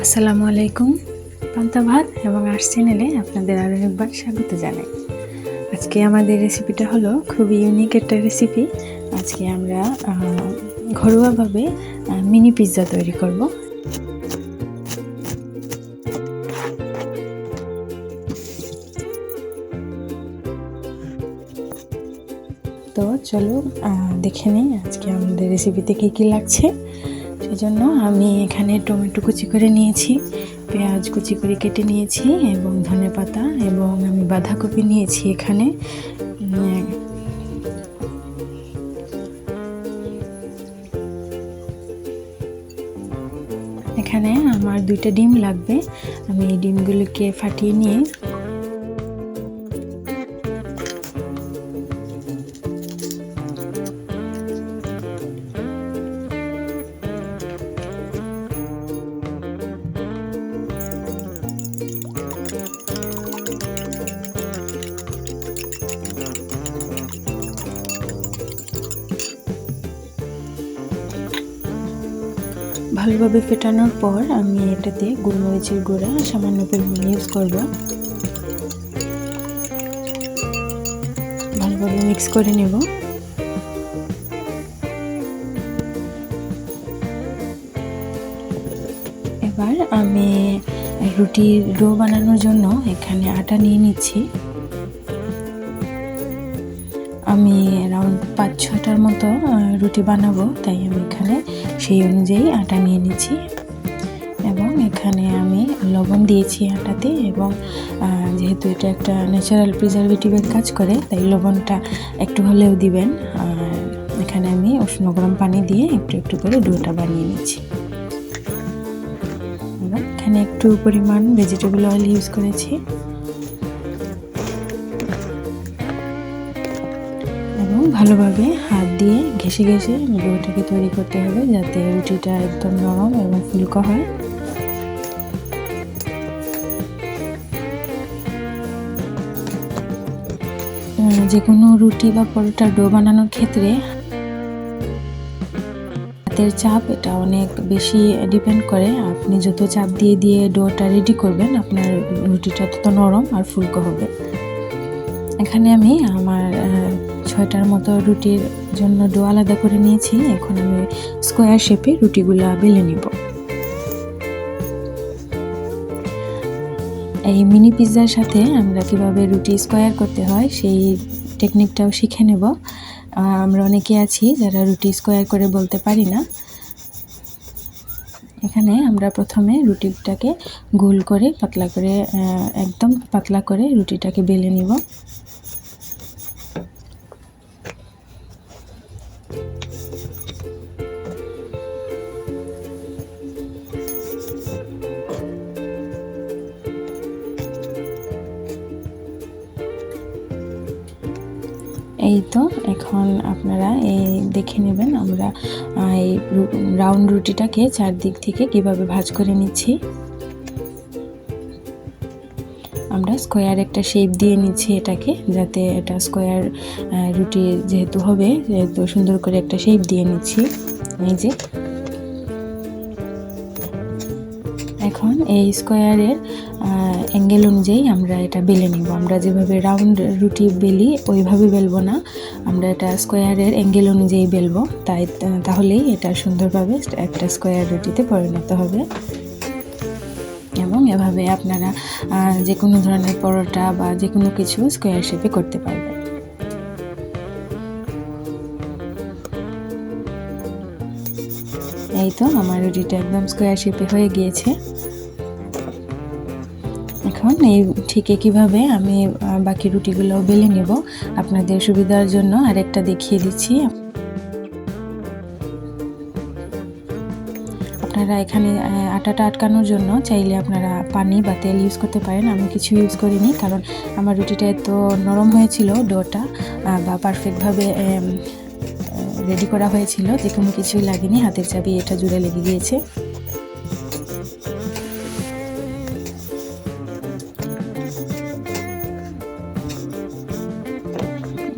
আসসালামু আলাইকুম। পান্তা ভাত এবং আর্টস চ্যানেলে আপনাদের আরও একবার স্বাগত জানাই। আজকে আমাদের রেসিপিটা হলো খুবই ইউনিক একটা রেসিপি। আজকে আমরা ঘরোয়াভাবে মিনি পিৎজা তৈরি করব। তো চলো দেখে নিই আজকে আমাদের রেসিপিতে কী কী লাগছে। সেজন্য আমি এখানে টমেটো কুচি করে নিয়েছি, পেঁয়াজ কুচি করে কেটে নিয়েছি এবং ধনেপাতা এবং আমি বাঁধাকপি নিয়েছি। এখানে আমার 2টা ডিম লাগবে। আমি এই ডিমগুলোকে ফাটিয়ে নিয়ে ভালোভাবে ফেটানোর পর আমি এটাতে গোলমরিচের গুঁড়া সামান্য পরিমাণে ইউজ করব। ভালোভাবে মিক্স করে নেব। এবার আমি রুটির ডো বানানোর জন্য এখানে আটা নিয়ে নিচ্ছি। আমি অ্যারাউন্ড 5-6টার মতো রুটি বানাবো, তাই আমি এখানে সেই অনুযায়ী আটা নিয়ে নিচ্ছি। এবং এখানে আমি লবণ দিয়েছি আটাতে, এবং যেহেতু এটা একটা ন্যাচারাল প্রিজারভেটিভের কাজ করে, তাই লবণটা একটু হলেও দিবেন। আর এখানে আমি উষ্ণ গরম পানি দিয়ে একটু একটু করে ডোটা বানিয়ে নিচ্ছি। এবং এখানে একটু পরিমাণ ভেজিটেবল অয়েল ইউজ করেছি। এবং ভালোভাবে হাত দিয়ে ঘেঁষে ঘেঁষে ডোটাকে তৈরি করতে হবে, যাতে রুটিটা একদম নরম এবং ফুলকো হয়। যে কোনো রুটি বা পরোটার ডো বানানোর ক্ষেত্রে হাতের চাপ এটা অনেক বেশি ডিপেন্ড করে। আপনি যত চাপ দিয়ে দিয়ে ডোটা রেডি করবেন, আপনার রুটিটা তত নরম আর ফুলকো হবে। এখানে আমি আমার 6টার মতো রুটির জন্য ডো আলাদা করে নিয়েছি। এখন আমি স্কোয়ার শেপে রুটিগুলো বেলে নিব। এই মিনি পিৎজার সাথে আমরা কিভাবে রুটি স্কোয়ার করতে হয় সেই টেকনিকটাও শিখে নেব। আমরা অনেকে আছি যারা রুটি স্কোয়ার করে বলতে পারি না। এখানে আমরা প্রথমে রুটিটাকে গোল করে পাতলা করে একদম পাতলা করে রুটিটাকে বেলে নিব। এই তো এখন আপনারা এই দেখে নেবেন আমরা এই রাউন্ড রুটিটাকে চারদিক থেকে কিভাবে ভাঁজ করে নিচ্ছি। আমরা স্কোয়ার একটা শেপ দিয়ে নিচ্ছি এটাকে, যাতে এটা স্কোয়ার রুটি যেহেতু হবে, যেহেতু সুন্দর করে একটা শেপ দিয়ে নিচ্ছি। এই যে এখন এই স্কোয়ারের অ্যাঙ্গেল অনুযায়ী আমরা এটা বেলে নিব। আমরা যেভাবে রাউন্ড রুটি বেলি ওইভাবে বেলবো না, আমরা এটা স্কোয়ারের অ্যাঙ্গেল অনুযায়ী বেলবো, তাহলেই এটা সুন্দরভাবে একটা স্কোয়ার রুটিতে পরিণত হবে। এবং এভাবে আপনারা যে কোনো ধরনের পরোটা বা যে কোনো কিছু স্কোয়ার শেপে করতে পারবেন। এই তো আমার রুটিটা একদম স্কোয়ার শেপে হয়ে গিয়েছে। এখন এই ঠিক একইভাবে আমি বাকি রুটিগুলো বেলে নেব। আপনাদের সুবিধার জন্য আরেকটা দেখিয়ে দিচ্ছি। আপনারা এখানে আটাটা আটকানোর জন্য চাইলে আপনারা পানি বা তেল ইউজ করতে পারেন। আমি কিছু ইউজ করিনি, কারণ আমার রুটিটা এত নরম হয়েছিল, ডোটা বা পারফেক্টভাবে রেডি করা হয়েছিল যে কোনো কিছুই লাগেনি, হাতের চাবি এটা জুড়ে লেগে গিয়েছে।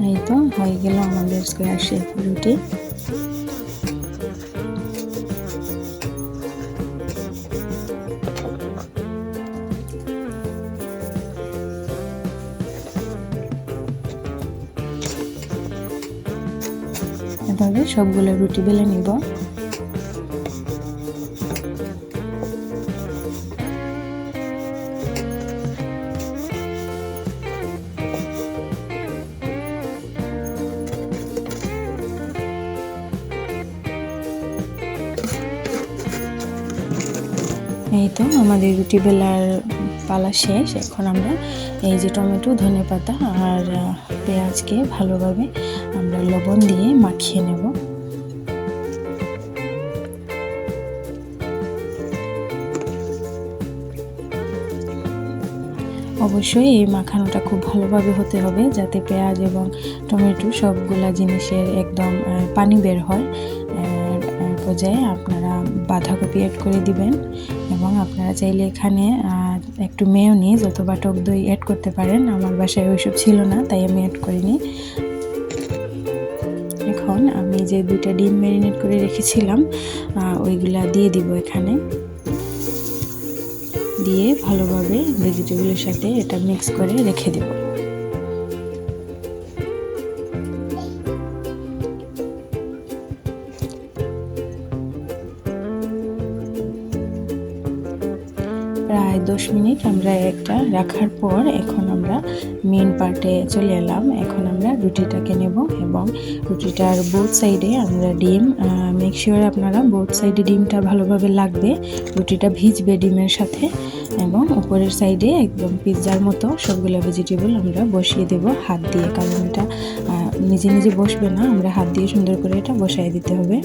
এই তো হয়ে গেল আমাদের স্কোয়ার শেপ রুটি। এইভাবে সবগুলো রুটি বেলে নিব। এই তো আমাদের রুটি বেলার পালা শেষ। এখন আমরা এই যে টমেটো, ধনেপাতা আর পেঁয়াজকে ভালোভাবে আমরা লবণ দিয়ে মাখিয়ে নেব। অবশ্যই এই মাখানোটা খুব ভালোভাবে হতে হবে, যাতে পেঁয়াজ এবং টমেটো সবগুলা জিনিসের একদম পানি বের হয়। পর্যায়ে আপনারা বাঁধাকপি অ্যাড করে দিবেন এবং আপনারা চাইলে এখানে একটু মেয়োনিজ অথবা টক দই অ্যাড করতে পারেন। আমার বাসায় ওইসব ছিল না, তাই আমি অ্যাড করিনি। এখন আমি যে 2টা ডিম ম্যারিনেট করে রেখেছিলাম ওইগুলা দিয়ে দিব এখানে, দিয়ে ভালোভাবে ভেজিটেবলের সাথে এটা মিক্স করে রেখে দেব। প্রায় 10 মিনিট আমরা একটা রাখার পর এখন আমরা মেন পার্টে চলে এলাম। এখন আমরা রুটিটাকে নেব এবং রুটিটার বোথ সাইডে আমরা ডিম, মেক শিওর আপনারা বোথ সাইডে ডিমটা ভালোভাবে লাগবে, রুটিটা ভিজবে ডিমের সাথে। এবং উপরের সাইডে একদম পিৎজার মতো সবগুলো ভেজিটেবল আমরা বসিয়ে দেব হাত দিয়ে, কারণ এটা নিজে নিজে বসবে না, আমরা হাত দিয়ে সুন্দর করে এটা বসাই দিতে হবে।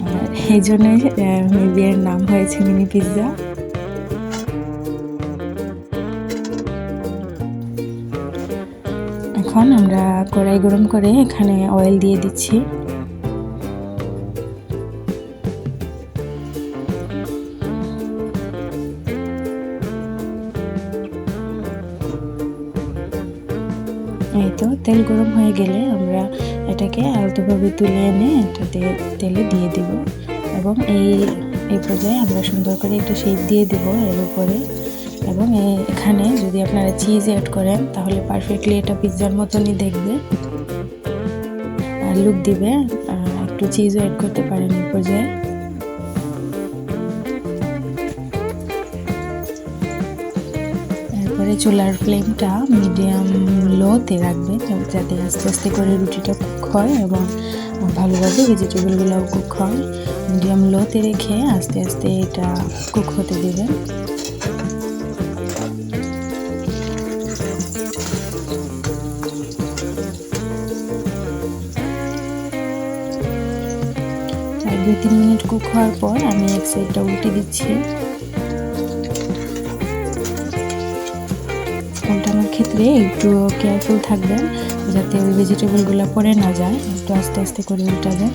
আর এই জন্যই মেবি এর নাম হয়েছে মিনি পিৎজা। এখন আমরা কড়াই গরম করে এখানে অয়েল দিয়ে দিচ্ছি। এই তো তেল গরম হয়ে গেলে আমরা এটাকে আলতোভাবে তুলে এনে এটাতে তেলে দিয়ে দিব এবং এই পর্যায়ে আমরা সুন্দর করে একটা শেপ দিয়ে দিব এর উপরে। এবং এখানে যদি আপনারা চিজ অ্যাড করেন তাহলে পারফেক্টলি এটা পিৎজার মতনই দেখবে আর লুক দিবে। একটু চিজও অ্যাড করতে পারেন এই পর্যায়ে। এরপরে চুলার ফ্লেমটা মিডিয়াম লোতে রাখবেন, যাতে আস্তে আস্তে করে রুটিটা কুক হয় এবং ভালোভাবে ভেজিটেবলগুলোও কুক হয়। মিডিয়াম লোতে রেখে আস্তে আস্তে এটা কুক হতে দেবেন। আর 2-3 মিনিট কুক হওয়ার পর আমি এক সাইডটা উল্টে দিচ্ছি। উল্টানোর ক্ষেত্রে একটু কেয়ারফুল থাকবেন যাতে ওই ভেজিটেবলগুলো পড়ে না যায়, একটু আস্তে আস্তে করে উল্টাবেন।